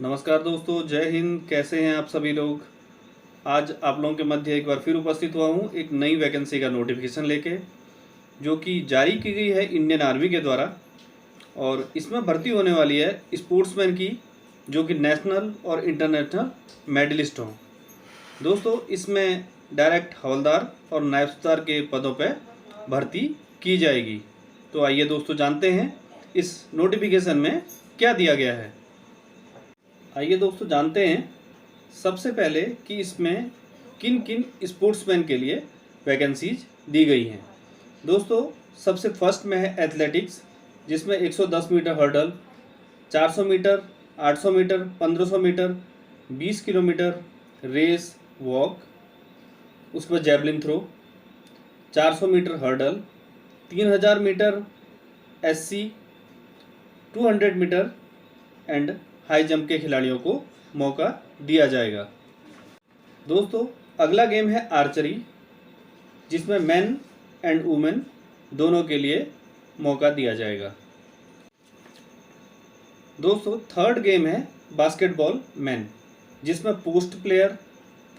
नमस्कार दोस्तों, जय हिंद। कैसे हैं आप सभी लोग। आज आप लोगों के मध्य एक बार फिर उपस्थित हुआ हूं एक नई वैकेंसी का नोटिफिकेशन लेके, जो कि जारी की गई है इंडियन आर्मी के द्वारा। और इसमें भर्ती होने वाली है स्पोर्ट्समैन की, जो कि नेशनल और इंटरनेशनल मेडलिस्ट हों। दोस्तों, इसमें डायरेक्ट हवलदार और नायब सूबेदार के पदों पर भर्ती की जाएगी। तो आइए दोस्तों, जानते हैं इस नोटिफिकेशन में क्या दिया गया है। आइए दोस्तों, जानते हैं सबसे पहले कि इसमें किन किन स्पोर्ट्समैन के लिए वैकेंसीज दी गई हैं। दोस्तों, सबसे फर्स्ट में है एथलेटिक्स, जिसमें 110 metre hurdle, 400 metre, 800 metre, 1500 metre, 20 kilometre race walk, उसके बाद javelin throw, 400 metre hurdle, 3000 metre SC, 200 metre and high jump के खिलाड़ियों को मौका दिया जाएगा। दोस्तों, अगला गेम है आर्चरी, जिसमें मेन एंड वुमेन दोनों के लिए मौका दिया जाएगा। दोस्तों, थर्ड गेम है बास्केटबॉल मैन, जिसमें post player,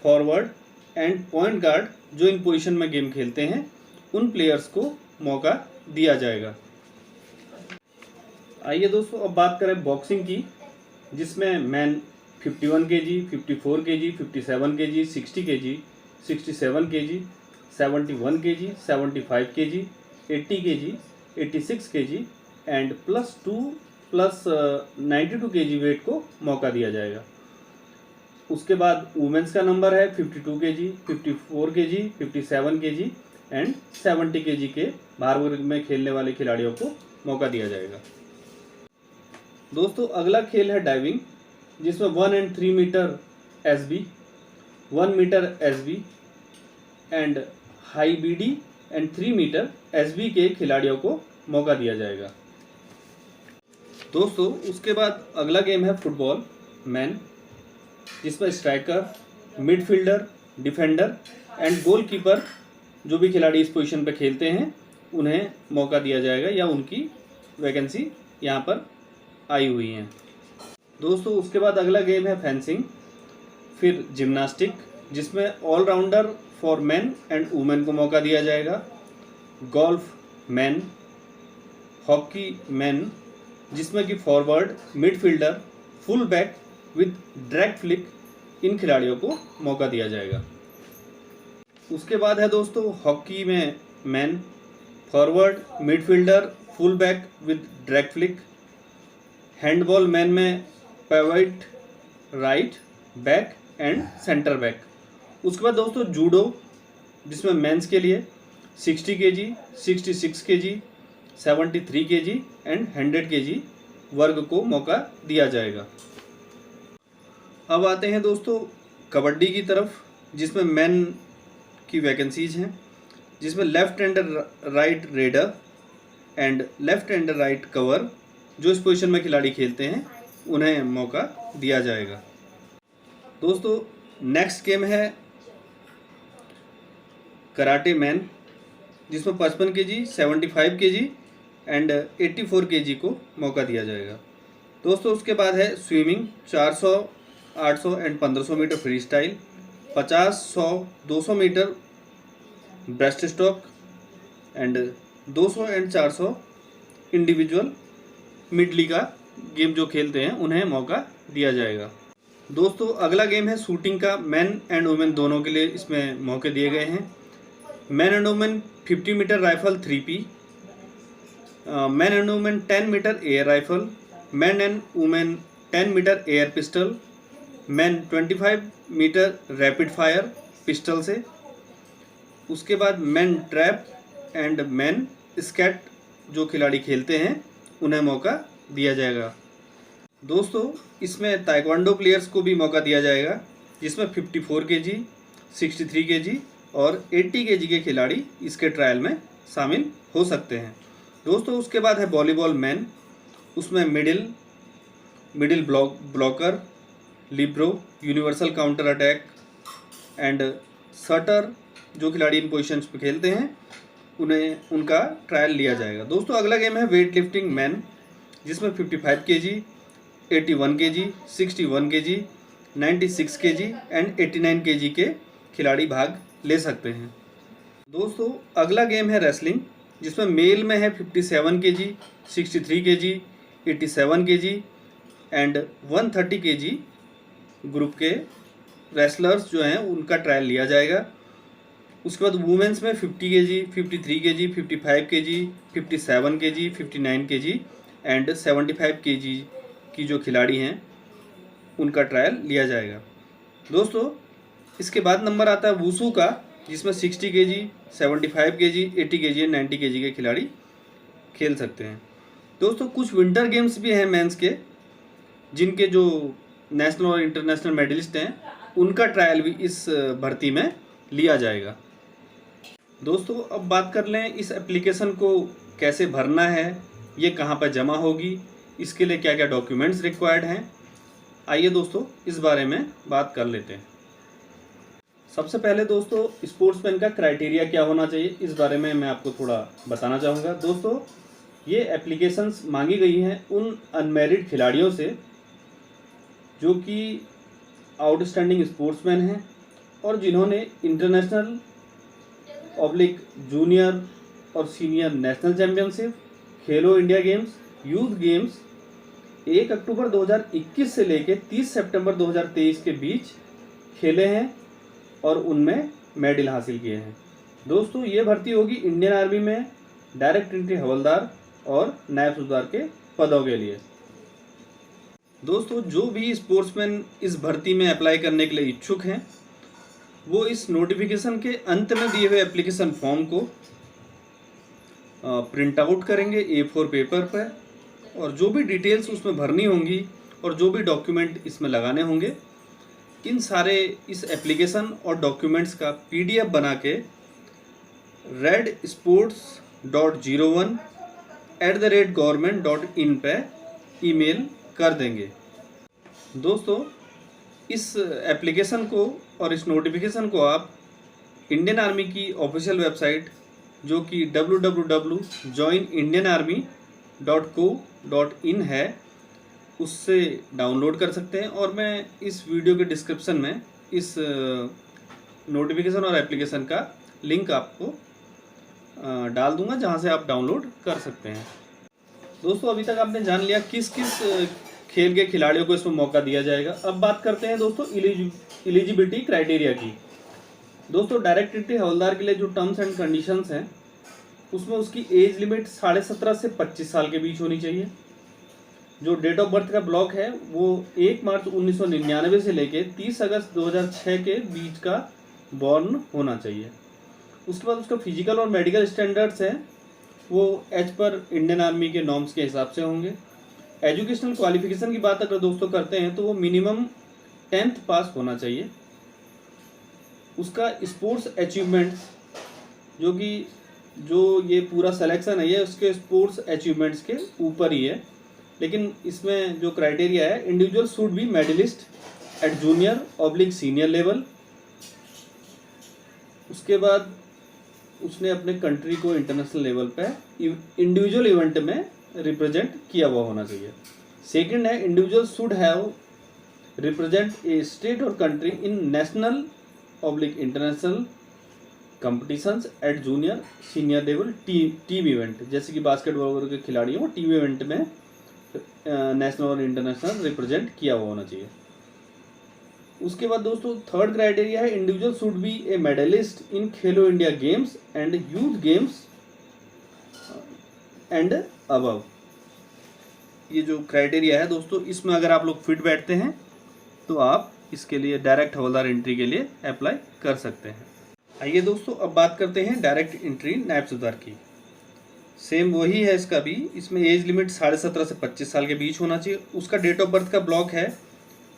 forward and point guard जो इन पोजीशन में गेम खेलते हैं उन प्लेयर्स को मौका दिया जाएगा। आइए दोस्तों, अब बात करें बॉक्सिंग की, जिसमें man 51 KG, 54 KG, 57 KG, 60 KG, 67 KG, 71 KG, 75 KG, 80 KG, 86 KG and +2 plus 92 KG weight को मौका दिया जाएगा। उसके बाद वुमेन्स का नंबर है 52 KG, 54 KG, 57 KG and 70 KG के भार वर्ग में खेलने वाले खिलाड़ियों को मौका दिया जाएगा। दोस्तों, अगला खेल है डाइविंग, जिसमें 1 and 3 metre SB, 1 metre SB and high BD and 3 metre SB के खिलाड़ियों को मौका दिया जाएगा। दोस्तों, उसके बाद अगला गेम है फुटबॉल मैन, जिसमें striker, midfielder, defender and goalkeeper जो भी खिलाड़ी इस पोजीशन पे खेलते हैं उन्हें मौका दिया जाएगा, या उनकी वैकेंसी यहाँ पर आई हुई हैं। दोस्तों, उसके बाद अगला गेम है फेंसिंग, फिर जिम्नास्टिक, जिसमें allrounder for man and women को मौका दिया जाएगा, गोल्फ मैन, हॉकी मैन, जिसमें कि forward, midfielder, full back with drag flick इन खिलाड़ियों को मौका दिया जाएगा। उसके बाद है दोस्तों हॉकी में man, forward, midfielder, full back with drag flick, handball man में pivot, right back and centre back. उसके बाद दोस्तों जूडो, जिसमें मेंस के लिए 60 KG, 66 KG, 73 KG and 100 KG वर्ग को मौका दिया जाएगा। अब आते हैं दोस्तों कबड्डी की तरफ, जिसमें मेन की वैकेंसीज हैं, जिसमें left hand right raider and left hand right cover जो इस पोजीशन में खिलाड़ी खेलते हैं उन्हें मौका दिया जाएगा। दोस्तों, नेक्स्ट गेम है कराटे मैन, जिसमें 55 केजी, 75 केजी एंड 84 केजी को मौका दिया जाएगा। दोस्तों, उसके बाद है swimming, 400, 800 and 1500 metre freestyle, 50, 100, 200 metre breaststroke and 200 and 400 individual medley का गेम जो खेलते हैं उन्हें मौका दिया जाएगा। दोस्तों, अगला गेम है शूटिंग का, मैन एंड वुमेन दोनों के लिए इसमें मौके दिए गए हैं। Man and women 50 metre rifle 3P, man and women 10 metre air rifle, man and women 10 metre air pistol, man 25 metre rapid fire pistol से। उसके बाद man trap and man skeet जो खिलाड़ी खेलते हैं उन्हें मौका दिया जाएगा। दोस्तों, इसमें ताइक्वांडो प्लेयर्स को भी मौका दिया जाएगा, जिसमें 54 केजी, 63 केजी और 80 केजी के खिलाड़ी इसके ट्रायल में शामिल हो सकते हैं। दोस्तों, उसके बाद है वॉलीबॉल मैन, उसमें middle blocker, Libre, universal counter attack and shutter जो खिलाड़ी इन पोजीशंस पे खेलते हैं उन्हें उनका ट्रायल लिया जाएगा। दोस्तों, अगला गेम है वेट लिफ्टिंग मैन, जिसमें 55 KG, 81 kg, 61 kg, 96 kg and 89 kg के खिलाड़ी भाग ले सकते हैं। दोस्तों अगला गेम है रेसलिंग, जिसमें मेल में है 57 kg, 63 kg, 87 kg and 130 kg group के रेसलर्स जो हैं उनका ट्रायल लिया जाएगा। उसके बाद वुमेंस में 50 kg, 53 kg, 55 kg, 57 kg, 59 kg and 75 kg की जो खिलाड़ी हैं उनका ट्रायल लिया जाएगा। दोस्तों इसके बाद नंबर आता है वुसू का, जिसमें 60 kg, 75 kg, 80 kg and 90 kg के खिलाड़ी खेल सकते हैं। दोस्तों कुछ विंटर गेम्स भी हैं मेंस के, जिनके जो नेशनल और इंटरनेशनल मेडलिस्ट हैं उनका ट्रायल भी इस भर्ती में लिया जाएगा। दोस्तों अब बात कर लें इस एप्लीकेशन को कैसे भरना है, ये कहाँ पर जमा होगी, इसके लिए क्या क्या डॉक्यूमेंट्स रिक्वायर्ड हैं। आइए दोस्तों इस बारे में बात कर लेते हैं। सबसे पहले दोस्तों स्पोर्ट्समैन का क्राइटेरिया क्या होना चाहिए, इस बारे में मैं आपको थोड़ा बताना चाहूँगा। दोस्तों ये एप्लीकेशंस मांगी गई हैं उन अनमैरिड खिलाड़ियों से जो कि आउटस्टैंडिंग स्पोर्ट्समैन हैं और जिन्होंने इंटरनेशनल ऑब्लिक जूनियर और सीनियर नेशनल चैम्पियनशिप, खेलो इंडिया गेम्स, यूथ गेम्स 1 अक्टूबर 2021 से लेकर 30 सितंबर 2023 के बीच खेले हैं और उनमें मेडल हासिल किए हैं। दोस्तों ये भर्ती होगी इंडियन आर्मी में डायरेक्ट एंट्री हवलदार और नायब सूबेदार के पदों के लिए। दोस्तों जो भी स्पोर्ट्समैन इस भर्ती में अप्लाई करने के लिए इच्छुक हैं वो इस नोटिफिकेशन के अंत में दिए हुए एप्लीकेशन फॉर्म को प्रिंट आउट करेंगे A4 पेपर पर, और जो भी डिटेल्स उसमें भरनी होंगी और जो भी डॉक्यूमेंट इसमें लगाने होंगे, इन सारे इस एप्लीकेशन और डॉक्यूमेंट्स का PDF बना के redsports.01@government.in पे ईमेल कर देंगे। दोस्तों इस एप्लीकेशन को और इस नोटिफिकेशन को आप इंडियन आर्मी की ऑफिशियल वेबसाइट जो कि www.joinindianarmy.co.in है उससे डाउनलोड कर सकते हैं, और मैं इस वीडियो के डिस्क्रिप्शन में इस नोटिफिकेशन और एप्लीकेशन का लिंक आपको डाल दूंगा जहां से आप डाउनलोड कर सकते हैं। दोस्तों अभी तक आपने जान लिया किस किस खेल के खिलाड़ियों को इसमें मौका दिया जाएगा। अब बात करते हैं दोस्तों एलिजिबिलिटी क्राइटेरिया की। दोस्तों डायरेक्ट एंट्री हवलदार के लिए जो टर्म्स एंड कंडीशंस हैं उसमें उसकी एज लिमिट 17.5 से 25 साल के बीच होनी चाहिए। जो डेट ऑफ बर्थ का ब्लॉक है वो 1 मार्च 1999 से लेके 30 अगस्त 2006 के बीच का बॉर्न होना चाहिए। उसके बाद उसका फिजिकल और मेडिकल स्टैंडर्ड्स हैं वो एज पर इंडियन आर्मी के नॉर्म्स के हिसाब से होंगे। एजुकेशनल क्वालिफिकेशन की बात अगर दोस्तों करते हैं तो वो मिनिमम 10th पास होना चाहिए। उसका स्पोर्ट्स अचीवमेंट्स जो ये पूरा सिलेक्शन है ये उसके स्पोर्ट्स अचीवमेंट्स के ऊपर ही है, लेकिन इसमें जो क्राइटेरिया है individual should be medallist at junior oblique senior level. उसके बाद उसने अपने कंट्री को इंटरनेशनल लेवल पे इंडिविजुअल इवेंट में रिप्रेजेंट किया हुआ होना चाहिए। सेकंड है individual should have represent a state और country in national oblique international competitions at junior senior level team event, जैसे कि बास्केटबॉल के खिलाड़ियों को टीम इवेंट में नेशनल और इंटरनेशनल रिप्रेजेंट किया हुआ होना चाहिए। उसके बाद दोस्तों थर्ड क्राइटेरिया है individual should be a medallist in Khelo India Games and Youth Games and above. ये जो क्राइटेरिया है दोस्तों इसमें अगर आप लोग फिट बैठते हैं तो आप इसके लिए डायरेक्ट हवलदार एंट्री के लिए अप्लाई कर सकते हैं। आइए दोस्तों अब बात करते हैं डायरेक्ट एंट्री नायब सूबेदार की। सेम वही है इसका भी, इसमें एज लिमिट 17.5 से 25 साल के बीच होना चाहिए। उसका डेट ऑफ बर्थ का ब्लॉक है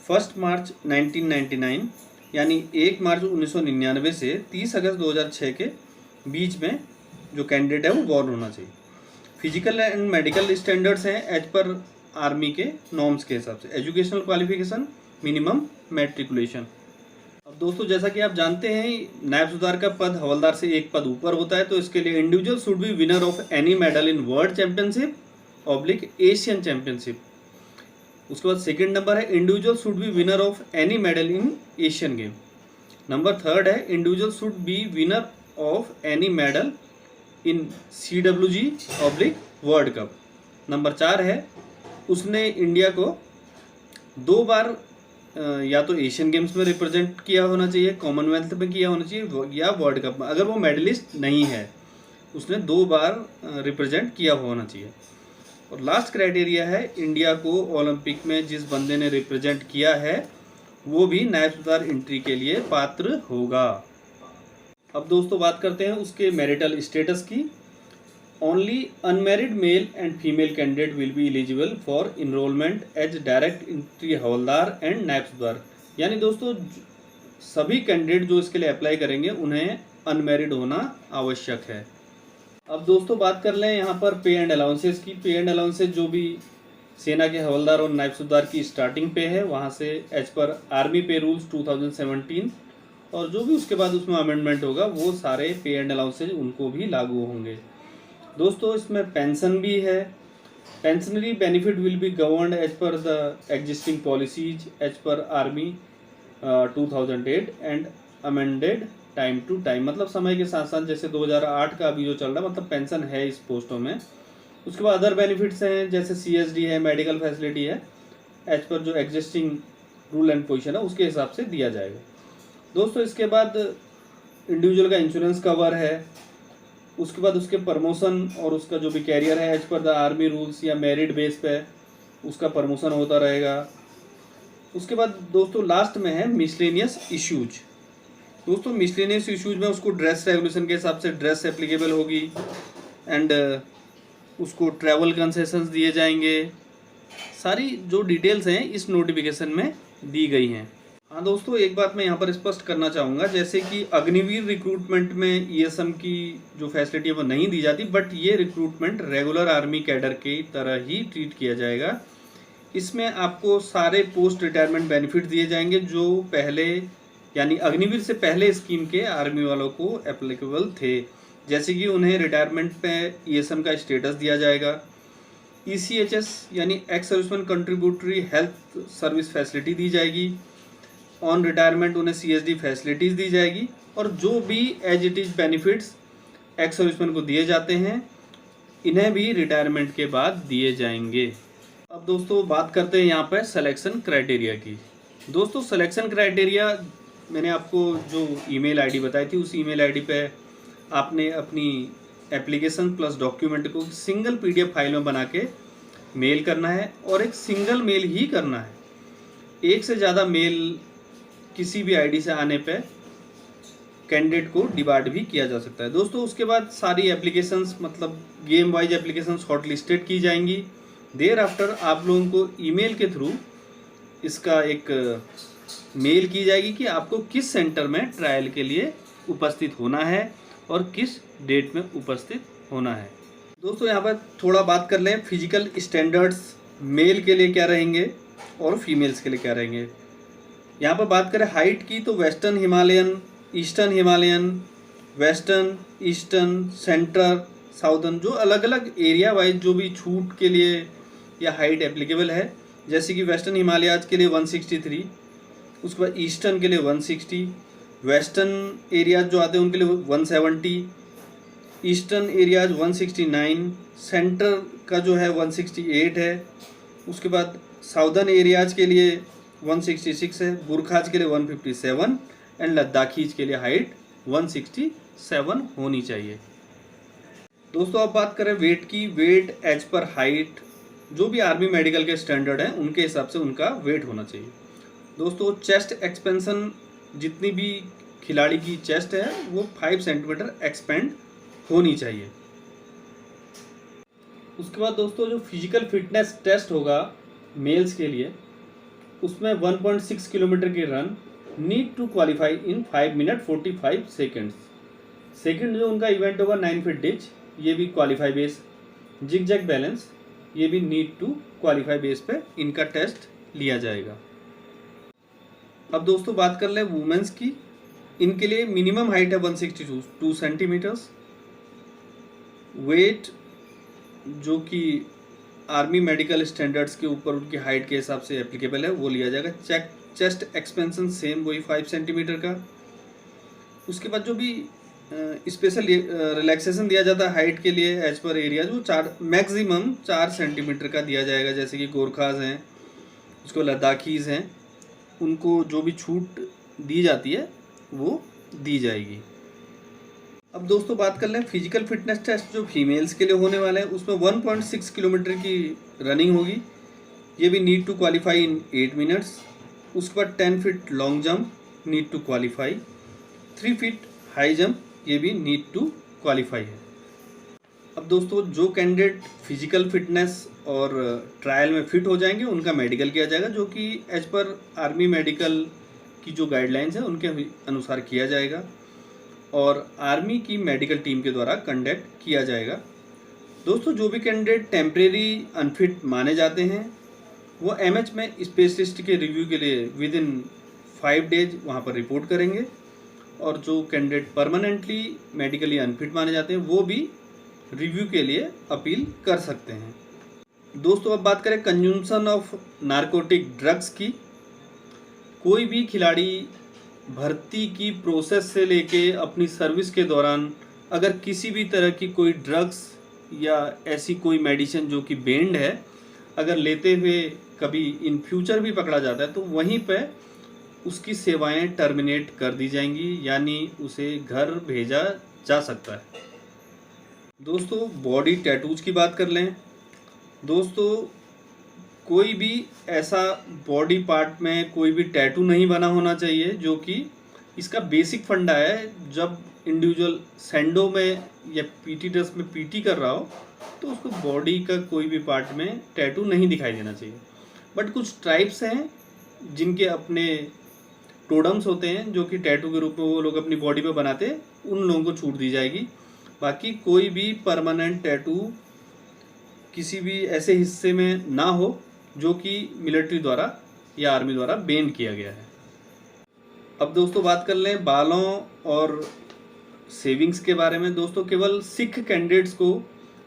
1 मार्च 1999 यानी 1 मार्च 1999 से 30 अगस्त 2006 के बीच में जो कैंडिडेट है वो बॉर्न होना चाहिए। फिजिकल एंड मेडिकल स्टैंडर्ड्स हैं एज पर आर्मी के नॉर्म्स के हिसाब से। Educational qualification minimum matriculation. अब दोस्तों जैसा कि आप जानते हैं नायब सूबेदार का पद हवलदार से एक पद ऊपर होता है, तो इसके लिए individual should be winner of any medal in world championship oblique Asian championship उसके बाद सेकंड नंबर है individual should be winner of any medal in Asian game. Number third है individual should be winner of any medal in CWG world cup. Number 4 है उसने India को 2 बार या तो Asian games में रिप्रेजेंट किया होना चाहिए, कॉमनवेल्थ में किया होना चाहिए या वर्ल्ड कप में। अगर वो मेडलिस्ट नहीं है, उसने 2 बार रिप्रेजेंट किया होना चाहिए। और लास्ट क्राइटेरिया है इंडिया को ओलंपिक में जिस बंदे ने रिप्रेजेंट किया है वो भी नायब सूबेदार एंट्री के लिए पात्र होगा। अब दोस्तों बात करते हैं उसके मैरिटल स्टेटस की। Only unmarried male and female candidate will be eligible for enrolment as direct entry havildar and naib subedar. यानी दोस्तों सभी कैंडिडेट जो इसके लिए अप्लाई करेंगे उन्हें अनमैरिड होना आवश्यक है। अब दोस्तों बात कर लें यहाँ पर पे एंड अलाउंसेस की। पे एंड अलाउंसेस जो भी सेना के हवलदार और नायब सूबेदार की स्टार्टिंग पे है वहाँ से एज पर आर्मी पे रूल्स 2017 और जो भी उसके बाद उसमें अमेंडमेंट होगा वो सारे पे एंड अलाउंसेज उनको भी लागू होंगे। दोस्तों इसमें पेंशन भी है। Pensionary benefit will be governed as per the existing policies as per army 2008 and amended time to time. मतलब समय के साथ साथ जैसे 2008 का अभी जो चल रहा है, मतलब पेंशन है इस पोस्टों में। उसके बाद अदर बेनिफिट्स हैं जैसे CSD है, मेडिकल फैसिलिटी है, एज पर जो एग्जिस्टिंग रूल एंड पोजीशन है उसके हिसाब से दिया जाएगा। दोस्तों इसके बाद इंडिविजुअल का इंश्योरेंस कवर है। उसके बाद उसके प्रमोशन और उसका जो भी कैरियर है as per the army rules या मेरिट बेस पे उसका प्रमोशन होता रहेगा। उसके बाद दोस्तों लास्ट में है मिसलेनियस इश्यूज। दोस्तों मिसलेनियस इश्यूज में उसको ड्रेस रेगुलेशन के हिसाब से ड्रेस एप्लीकेबल होगी एंड उसको ट्रैवल कंसेशंस दिए जाएंगे। सारी जो डिटेल्स हैं इस नोटिफिकेशन में दी गई हैं। हाँ दोस्तों एक बात मैं यहाँ पर स्पष्ट करना चाहूँगा, जैसे कि अग्निवीर रिक्रूटमेंट में ESM की जो फैसिलिटी है वो नहीं दी जाती, बट ये रिक्रूटमेंट रेगुलर आर्मी कैडर की तरह ही ट्रीट किया जाएगा। इसमें आपको सारे पोस्ट रिटायरमेंट बेनिफिट दिए जाएंगे जो पहले यानी अग्निवीर से पहले स्कीम के आर्मी वालों को एप्लीकेबल थे, जैसे कि उन्हें रिटायरमेंट पे ESM का स्टेटस दिया जाएगा। ECHS यानी ex serviceman contributory health service facility दी जाएगी। ऑन रिटायरमेंट उन्हें CSD फैसिलिटीज़ दी जाएगी और जो भी as it is benefits ex serviceman को दिए जाते हैं इन्हें भी रिटायरमेंट के बाद दिए जाएंगे। अब दोस्तों बात करते हैं यहाँ पर सिलेक्शन क्राइटेरिया की। दोस्तों सिलेक्शन क्राइटेरिया मैंने आपको जो ईमेल आईडी बताई थी उस ईमेल आईडी पे आपने अपनी एप्लीकेशन प्लस डॉक्यूमेंट को सिंगल PDF फाइल में बना के मेल करना है और एक सिंगल मेल ही करना है। एक से ज़्यादा मेल किसी भी आईडी से आने पे कैंडिडेट को डिबार्ड भी किया जा सकता है। दोस्तों उसके बाद सारी एप्लीकेशंस मतलब game wise applications hot listed की जाएंगी। देर आफ्टर आप लोगों को ईमेल के थ्रू इसका एक मेल की जाएगी कि आपको किस सेंटर में ट्रायल के लिए उपस्थित होना है और किस डेट में उपस्थित होना है। दोस्तों यहाँ पर थोड़ा बात कर लें फिजिकल स्टैंडर्ड्स मेल के लिए क्या रहेंगे और फीमेल्स के लिए क्या रहेंगे। यहाँ पर बात करें हाइट की तो western Himalayan, eastern Himalayan, western, eastern, central, southern, जो अलग अलग एरिया वाइज जो भी छूट के लिए या हाइट एप्लीकेबल है, जैसे कि वेस्टर्न हिमालयाज के लिए 163, उसके बाद ईस्टर्न के लिए 160, वेस्टर्न एरियाज जो आते हैं उनके लिए 170, ईस्टर्न एरियाज 169, सेंटर का जो है 168 है, उसके बाद साउदर्न एरियाज के लिए 166 है, बुरखाज के लिए 157 एंड लद्दाखीज के लिए हाइट 167 होनी चाहिए। दोस्तों अब बात करें वेट की। वेट एज पर हाइट जो भी आर्मी मेडिकल के स्टैंडर्ड हैं उनके हिसाब से उनका वेट होना चाहिए। दोस्तों चेस्ट एक्सपेंशन जितनी भी खिलाड़ी की चेस्ट है वो 5 सेंटीमीटर एक्सपेंड होनी चाहिए। उसके बाद दोस्तों जो फिजिकल फिटनेस टेस्ट होगा मेल्स के लिए उसमें 1.6 किलोमीटर की run need to qualify in 5 minute 45 seconds. Second जो उनका इवेंट होगा 9 फीट डिच, ये भी qualify base. Zig zag balance ये भी नीड टू क्वालिफाई बेस पे इनका टेस्ट लिया जाएगा। अब दोस्तों बात कर ले वुमेन्स की। इनके लिए मिनिमम हाइट है 162 सेंटीमीटर्स। वेट जो कि आर्मी मेडिकल स्टैंडर्ड्स के ऊपर उनकी हाइट के हिसाब से एप्लीकेबल है वो लिया जाएगा। चेस्ट एक्सपेंशन सेम वही 5 सेंटीमीटर का। उसके बाद जो भी स्पेशल रिलैक्सेशन दिया जाता है हाइट के लिए एज पर एरिया, जो मैक्सिमम 4 सेंटीमीटर का दिया जाएगा। जैसे कि गोरखाज हैं, उसको लद्दाखीज़ हैं, उनको जो भी छूट दी जाती है वो दी जाएगी। अब दोस्तों बात कर लें फिजिकल फिटनेस टेस्ट जो फीमेल्स के लिए होने वाला है, उसमें 1.6 किलोमीटर की रनिंग होगी। ये भी need to qualify in 8 minutes. उसके बाद 10 feet long jump need to qualify. 3 feet high jump ये भी नीड टू क्वालिफाई है। अब दोस्तों जो कैंडिडेट फिजिकल फिटनेस और ट्रायल में फिट हो जाएंगे उनका मेडिकल किया जाएगा, जो कि एज पर आर्मी मेडिकल की जो गाइडलाइंस है उनके अनुसार किया जाएगा और आर्मी की मेडिकल टीम के द्वारा कंडक्ट किया जाएगा। दोस्तों जो भी कैंडिडेट टेम्परेरी अनफिट माने जाते हैं वो एमएच में स्पेशलिस्ट के रिव्यू के लिए विद इन 5 डेज वहाँ पर रिपोर्ट करेंगे, और जो कैंडिडेट परमानेंटली मेडिकली अनफिट माने जाते हैं वो भी रिव्यू के लिए अपील कर सकते हैं। दोस्तों अब बात करें कंज्यूमशन ऑफ नारकोटिक ड्रग्स की। कोई भी खिलाड़ी भर्ती की प्रोसेस से लेके अपनी सर्विस के दौरान अगर किसी भी तरह की कोई ड्रग्स या ऐसी कोई मेडिसिन जो कि बेन्ड है अगर लेते हुए कभी इन फ्यूचर भी पकड़ा जाता है तो वहीं पे उसकी सेवाएं टर्मिनेट कर दी जाएंगी, यानी उसे घर भेजा जा सकता है। दोस्तों बॉडी टैटूज की बात कर लें। दोस्तों कोई भी ऐसा बॉडी पार्ट में कोई भी टैटू नहीं बना होना चाहिए, जो कि इसका बेसिक फंडा है। जब इंडिविजुअल सैंडो में या पीटी ड्रेस में पीटी कर रहा हो तो उसको बॉडी का कोई भी पार्ट में टैटू नहीं दिखाई देना चाहिए। बट कुछ ट्राइब्स हैं जिनके अपने टोडम्स होते हैं जो कि टैटू के रूप में वो लोग अपनी बॉडी पे बनाते हैं, उन लोगों को छूट दी जाएगी। बाकी कोई भी परमानेंट टैटू किसी भी ऐसे हिस्से में ना हो जो कि मिलिट्री द्वारा या आर्मी द्वारा बैन किया गया है। अब दोस्तों बात कर लें बालों और सेविंग्स के बारे में। दोस्तों केवल सिख कैंडिडेट्स को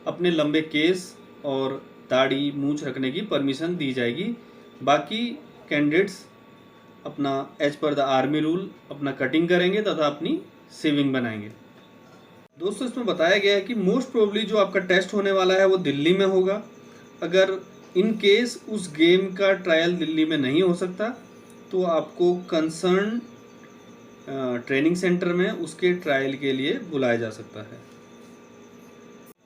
अपने लंबे केस और दाढ़ी मूंछ रखने की परमिशन दी जाएगी। बाकी कैंडिडेट्स अपना as per the army rule अपना कटिंग करेंगे तथा अपनी सेविंग बनाएंगे। दोस्तों इसमें बताया गया है कि मोस्ट प्रोबेबली जो आपका टेस्ट होने वाला है वो दिल्ली में होगा। अगर इन केस उस गेम का ट्रायल दिल्ली में नहीं हो सकता तो आपको कंसर्न ट्रेनिंग सेंटर में उसके ट्रायल के लिए बुलाया जा सकता है।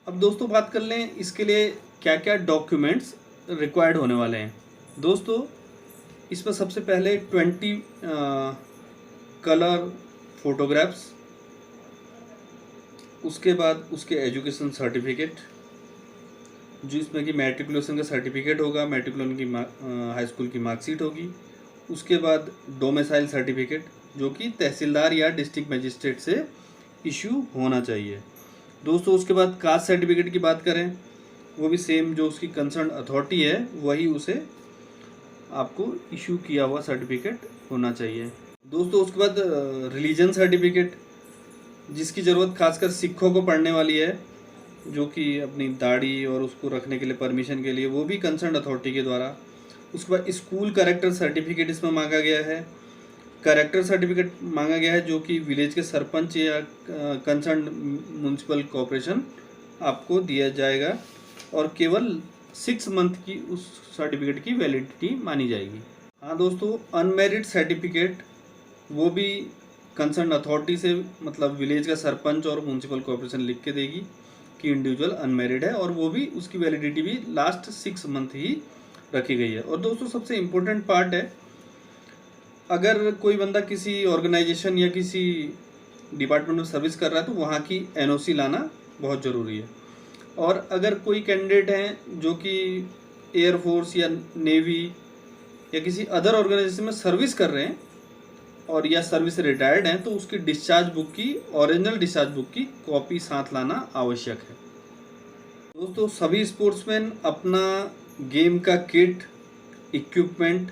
अब दोस्तों बात कर लें इसके लिए क्या क्या डॉक्यूमेंट्स रिक्वायर्ड होने वाले हैं। दोस्तों इसमें सबसे पहले 20 कलर फोटोग्राफ्स, उसके बाद उसके एजुकेशन सर्टिफिकेट जिसमें कि मैट्रिकुलेशन का सर्टिफिकेट होगा, मैट्रिकुलेशन की हाई स्कूल की मार्कशीट होगी। उसके बाद डोमिसाइल सर्टिफिकेट जो कि तहसीलदार या डिस्ट्रिक्ट मजिस्ट्रेट से इशू होना चाहिए। दोस्तों उसके बाद कास्ट सर्टिफिकेट की बात करें वो भी सेम, जो उसकी कंसर्न अथॉरिटी है वही उसे आपको इशू किया हुआ सर्टिफिकेट होना चाहिए। दोस्तों उसके बाद रिलीजन सर्टिफिकेट जिसकी ज़रूरत खासकर सिखों को पड़ने वाली है, जो कि अपनी दाढ़ी और उसको रखने के लिए परमिशन के लिए, वो भी कंसर्न अथॉरिटी के द्वारा। उसके बाद स्कूल कैरेक्टर सर्टिफिकेट इसमें मांगा गया है। कैरेक्टर सर्टिफिकेट मांगा गया है जो कि विलेज के सरपंच या कंसर्न म्यूनसिपल कॉर्पोरेशन आपको दिया जाएगा और केवल 6 मंथ की उस सर्टिफिकेट की वैलिडिटी मानी जाएगी। हाँ दोस्तों अनमेरिड सर्टिफिकेट वो भी कंसर्न अथॉरिटी से, मतलब विलेज का सरपंच और म्यूनसिपल कॉर्पोरेशन लिख के देगी कि इंडिविजुअल अनमेरिड है, और वो भी उसकी वैलिडिटी भी लास्ट 6 मंथ ही रखी गई है। और दोस्तों सबसे इम्पोर्टेंट पार्ट है, अगर कोई बंदा किसी ऑर्गेनाइजेशन या किसी डिपार्टमेंट में सर्विस कर रहा है तो वहाँ की एनओसी लाना बहुत ज़रूरी है। और अगर कोई कैंडिडेट हैं जो कि एयरफोर्स या नेवी या किसी अदर ऑर्गेनाइजेशन में सर्विस कर रहे हैं और या सर्विस से रिटायर्ड हैं तो उसकी डिस्चार्ज बुक की, ओरिजिनल डिस्चार्ज बुक की कॉपी साथ लाना आवश्यक है। दोस्तों सभी स्पोर्ट्समैन अपना गेम का किट, इक्विपमेंट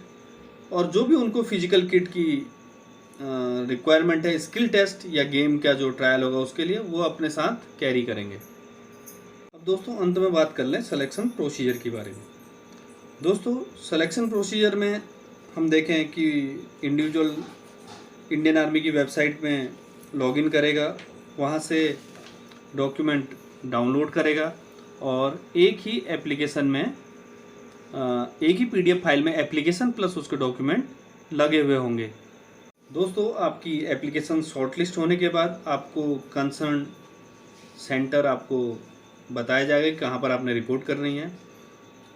और जो भी उनको फिजिकल किट की रिक्वायरमेंट है, स्किल टेस्ट या गेम का जो ट्रायल होगा उसके लिए, वो अपने साथ कैरी करेंगे। अब दोस्तों अंत में बात कर लें सिलेक्शन प्रोसीजर के बारे में। दोस्तों सिलेक्शन प्रोसीजर में हम देखें कि इंडिविजुअल इंडियन आर्मी की वेबसाइट में लॉगिन करेगा, वहाँ से डॉक्यूमेंट डाउनलोड करेगा और एक ही एप्लीकेशन में एक ही PDF फाइल में एप्लीकेशन प्लस उसके डॉक्यूमेंट लगे हुए होंगे। दोस्तों आपकी एप्लीकेशन शॉर्टलिस्ट होने के बाद आपको कंसर्न सेंटर आपको बताया जाएगा कि कहाँ पर आपने रिपोर्ट करनी है।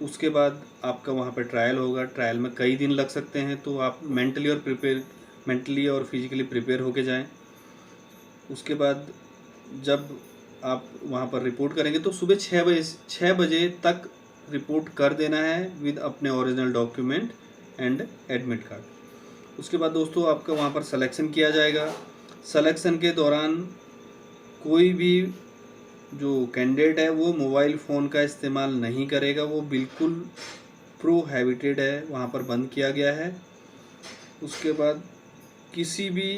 उसके बाद आपका वहाँ पर ट्रायल होगा। ट्रायल में कई दिन लग सकते हैं, तो आप मेंटली और फिजिकली प्रिपेयर होके जाएं। उसके बाद जब आप वहाँ पर रिपोर्ट करेंगे तो सुबह 6 बजे तक रिपोर्ट कर देना है विद अपने original document and admit card. उसके बाद दोस्तों आपका वहाँ पर सिलेक्शन किया जाएगा। सिलेक्शन के दौरान कोई भी जो कैंडिडेट है वो मोबाइल फ़ोन का इस्तेमाल नहीं करेगा, वो बिल्कुल प्रोहिबिटेड है, वहाँ पर बंद किया गया है। उसके बाद किसी भी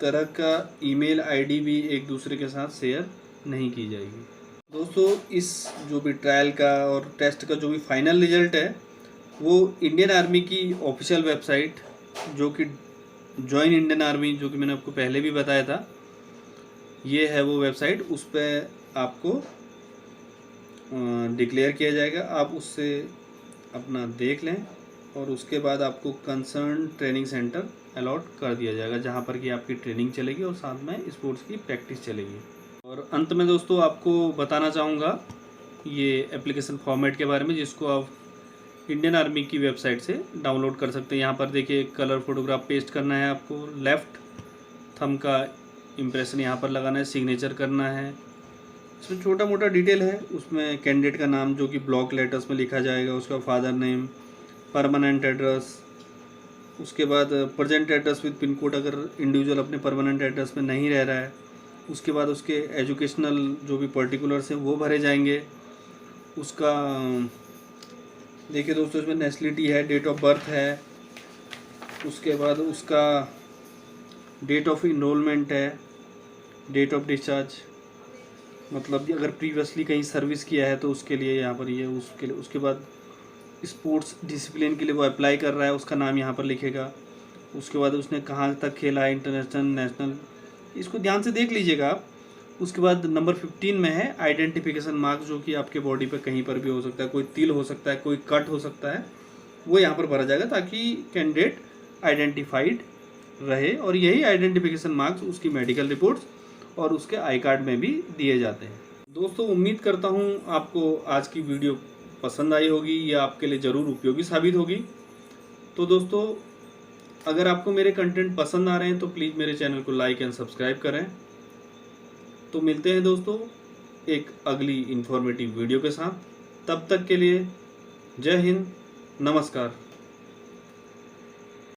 तरह का ईमेल आईडी भी एक दूसरे के साथ शेयर नहीं की जाएगी। दोस्तों इस जो भी ट्रायल का और टेस्ट का जो भी फाइनल रिजल्ट है वो इंडियन आर्मी की ऑफिशियल वेबसाइट जो कि जॉइन इंडियन आर्मी, जो कि मैंने आपको पहले भी बताया था, ये है वो वेबसाइट। उस पर आपको डिक्लेयर किया जाएगा। आप उससे अपना देख लें और उसके बाद आपको कंसर्न ट्रेनिंग सेंटर अलॉट कर दिया जाएगा, जहाँ पर कि आपकी ट्रेनिंग चलेगी और साथ में स्पोर्ट्स की प्रैक्टिस चलेगी। और अंत में दोस्तों आपको बताना चाहूँगा ये एप्लीकेशन फॉर्मेट के बारे में, जिसको आप इंडियन आर्मी की वेबसाइट से डाउनलोड कर सकते हैं। यहाँ पर देखिए कलर फोटोग्राफ पेस्ट करना है आपको, लेफ़्ट थंब का इम्प्रेशन यहाँ पर लगाना है, सिग्नेचर करना है। इसमें छोटा मोटा डिटेल है, उसमें कैंडिडेट का नाम जो कि ब्लॉक लेटर्स में लिखा जाएगा, उसका फादर नेम, परमानेंट एड्रेस, उसके बाद present address with pin code अगर इंडिविजुअल अपने परमानेंट एड्रेस में नहीं रह रहा है। उसके बाद उसके एजुकेशनल जो भी पर्टिकुलर्स हैं वो भरे जाएंगे। उसका देखिए दोस्तों इसमें नेशनलिटी है, डेट ऑफ बर्थ है, उसके बाद उसका डेट ऑफ इनरोलमेंट है, डेट ऑफ डिस्चार्ज, मतलब अगर प्रीवियसली कहीं सर्विस किया है तो उसके लिए यहाँ पर ये उसके लिए। उसके बाद स्पोर्ट्स डिसिप्लिन के लिए वो अप्लाई कर रहा है, उसका नाम यहाँ पर लिखेगा। उसके बाद उसने कहाँ तक खेला है, इंटरनेशनल, नेशनल, इसको ध्यान से देख लीजिएगा आप। उसके बाद नंबर 15 में है आइडेंटिफिकेशन मार्क, जो कि आपके बॉडी पे कहीं पर भी हो सकता है, कोई तिल हो सकता है, कोई कट हो सकता है, वो यहाँ पर भरा जाएगा ताकि कैंडिडेट आइडेंटिफाइड रहे। और यही आइडेंटिफिकेशन मार्क्स उसकी मेडिकल रिपोर्ट्स और उसके आई कार्ड में भी दिए जाते हैं। दोस्तों उम्मीद करता हूँ आपको आज की वीडियो पसंद आई होगी या आपके लिए ज़रूर उपयोगी साबित होगी। तो दोस्तों अगर आपको मेरे कंटेंट पसंद आ रहे हैं तो प्लीज़ मेरे चैनल को लाइक एंड सब्सक्राइब करें। तो मिलते हैं दोस्तों एक अगली इन्फॉर्मेटिव वीडियो के साथ। तब तक के लिए जय हिंद, नमस्कार।